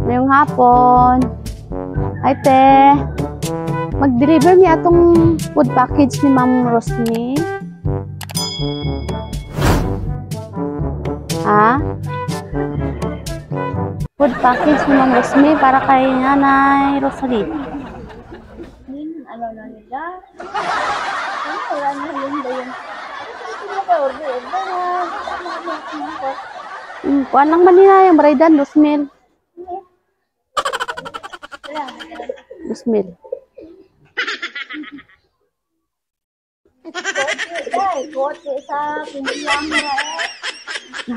Ngayong hapon. Ay, te. Mag-deliver niya atong food package ni Ma'am Rosmi. Ha? Food package ni Ma'am Rosmi para kay Nanay Rosalie. Ano na nila? Wala na yun ba yun? Hindi ka order. Kuan lang man nila yung Braydan, 2,000. 2,000. Kote sa pindihan mo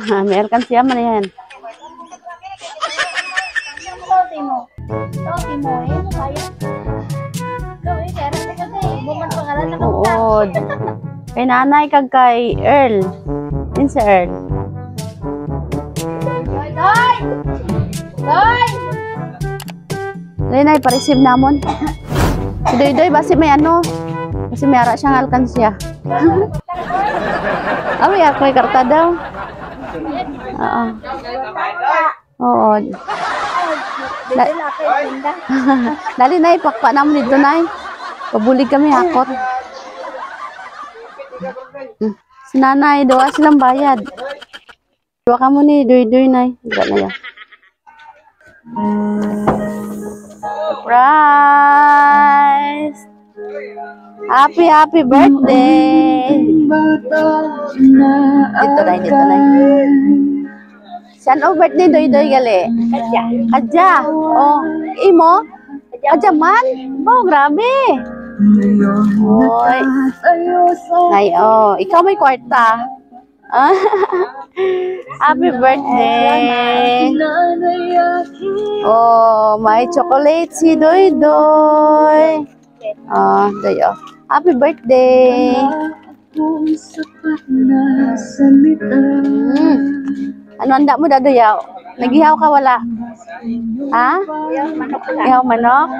na Meron siya man yan. Kote mo. Kote mo eh. Kaya. Gawin, kaya rin kasi. Buman pangalan na Oo. Kay nanay kag kay Earl. Yun si Earl. Doy! Doy! Nay, pa-receive namon. Si Doy, basi may ano. Kasi may ara siyang alkansya. May ako may karta daw. Oo. Oo. Dali na ipakpa naman dito na. Pabulig kami hakot. Si nanay, doa silang bayad. Doa ka mo ni Doy na. Hindi na yan. Surprise! Happy birthday! Dito na. Saan o birthday Doy gali? Kadya. Oh, imo? Kadya man? Oh, grabe. Oy. Nay, oh, ikaw may kwarta. Happy birthday. Oh, may chocolate si Doy. Oh, Doy, oh. Happy birthday. Ano handa mo dadoyaw? Nagihaw ka wala? Ha? Ihaw manok?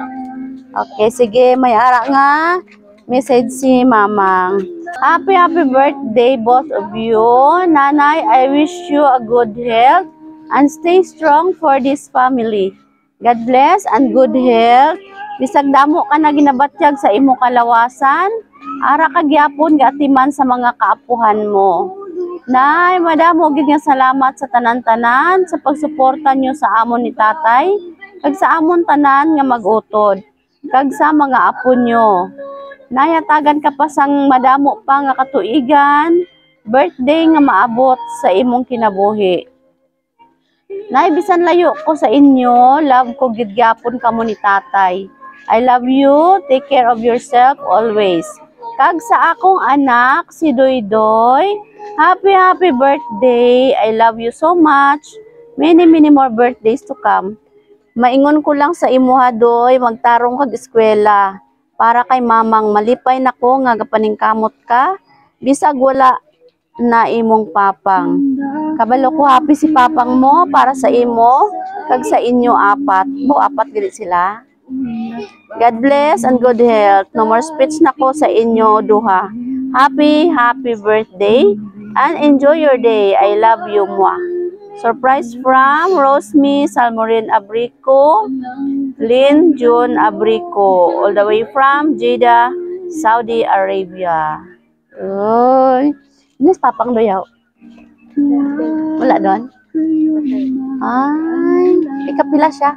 Okay, sige. May ara nga. Message si Mamang. Happy birthday, both of you. Nanay, I wish you a good health and stay strong for this family. God bless and good health. Bisag damo ka na ginabatyag sa imo kalawasan. Ara ka gyapon gaatiman sa mga kaapuhan mo. Nay, madamo gid nga salamat sa tanan-tanan sa pagsuporta nyo sa amon ni tatay, kag sa amon tanan nga mag-utod, kag sa mga apo nyo. Nayatagan ka pa sang madamo pa nga katuigan, birthday nga maabot sa imong kinabuhi. Nay, bisan layo ko sa inyo, love ko gid gyapon kamo ni tatay. I love you, take care of yourself always. Kag sa akong anak, si Doy, happy birthday. I love you so much. Many more birthdays to come. Maingon ko lang sa imuha, Doy, magtarong kag eskwela. Para kay Mamang, malipay na ko nga gapaningkamot ka. Bisag wala na imong papang. Kabalo ko happy si papang mo para sa imo, kag sa inyo apat. Apat gid sila. God bless and good health. No more speech na ko sa inyo duha. Happy birthday and enjoy your day. I love you, moi. Surprise from Rosmi Salmorin Abrico, Lynn June Abrico, all the way from Jeddah, Saudi Arabia. Uy, inis papang doyaw. Wala doon? Ay, ikapila siya.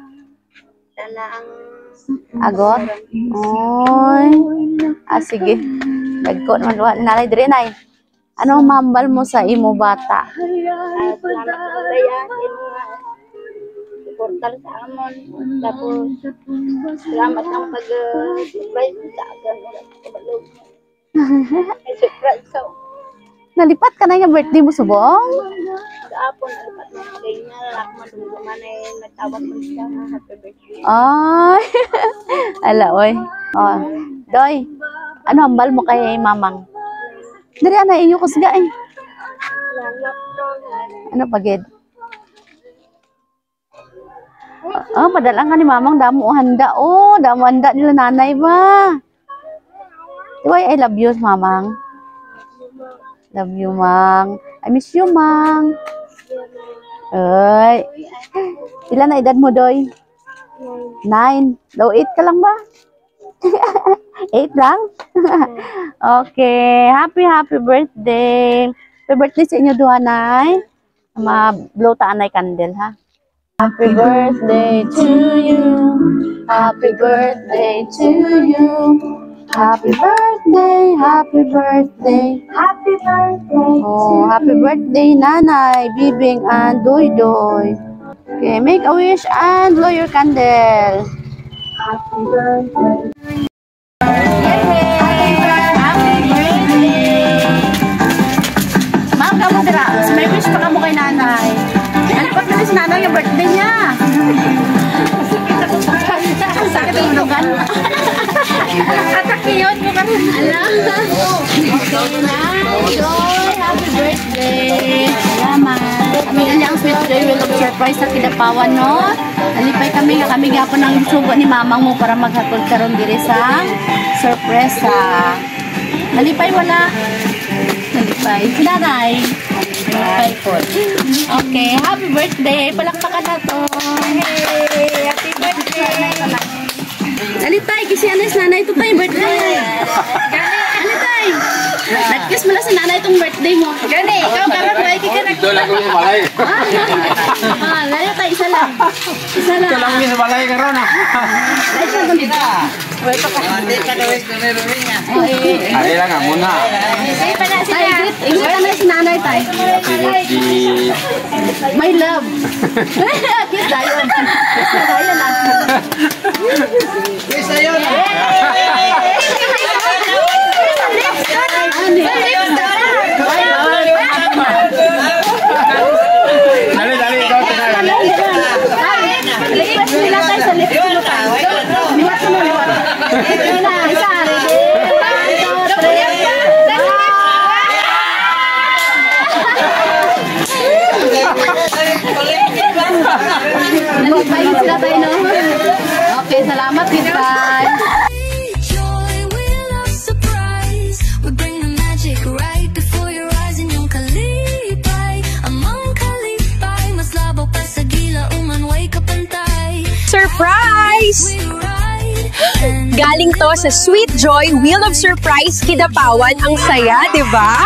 Agot? Oy. Sige. Dagko naman duha nanay dire nay. Ano mambal mo sa imo bata? Salamat po kaya portal sa amon. Tapos salamat ang pag-advise sa akin. Surprise so. Nalipat ka na yung birthday mo subong? Kaapon nalipat na kay na ako madungduman ay nagtawag mo siya happy birthday. Ay. Ala oy. Oh. Doy. Ano hambal mo kay Mamang? Diri ana inyo kusga eh. Ano pagid? Padala nga ni Mamang damo handa. Oh, damo handa nila nanay ba? Diway I love you, Mamang. Love you, Mang. I miss you, Mang. Ay. Ilan na edad mo, Doy? 9. Daw 8 ka lang ba? 8 lang? Okay. Happy birthday. Happy birthday sa inyo duha, Nay. Ma-blow ta anay candle, ha? Happy birthday to you. Happy birthday to you. Happy birthday, happy birthday. Happy birthday. Oh, happy birthday, Nanay, Bibing, and Doy Doy. Okay, make a wish and blow your candle. Happy birthday. Happy birthday! Ma'am, kamo dira. May wish pa kamo kay Nanay. Alpat na si Nanay yung birthday niya. Ang sakit ang unugan. Atakiyon ko kasi. Alam. Okay na. Joy, happy birthday. Salamat. Kami ang sweet joy will of surprise sa Kidapawan, no? Nalipay kami gapon ng sugo ni mamang mo para maghatod karon diri sa sorpresa. Nalipay wala. Nalipay. Nanay. Nalipay po. Okay, happy birthday. Palakpakan na to. Hey, happy birthday. Nalitay, kasi ano is nanay ito tayo birthday. Nalitay. Nag-kiss mo lang sa nanay itong birthday mo. Gani, ikaw karon ba iki ka Ito lang yung balay. Nalitay, isa lang. Isa lang. Ito lang yung balay karon ah. Ay, siya doon. Wait pa ka. Ay lang ah, muna. Say pa na Tay, ingrit ka na si nanay, tay. Happy birthday. My love. Kiss tayo. Kiss na tayo na. Kiss tayo. Dali, ikaw tinala. Request nila tayo sa lift. Liwat mo, liwat. Ito na, isa. Nalipay sila tayo, no? Okay, salamat, kita. Joy, will of surprise. We bring the magic right before your eyes in yung kalipay. Among kalipay, mas labo pa sa gila, umanway kapantay. Surprise! We ride and Galing to sa Sweet Joy Wheel of Surprise Kidapawan. Ang saya, di ba?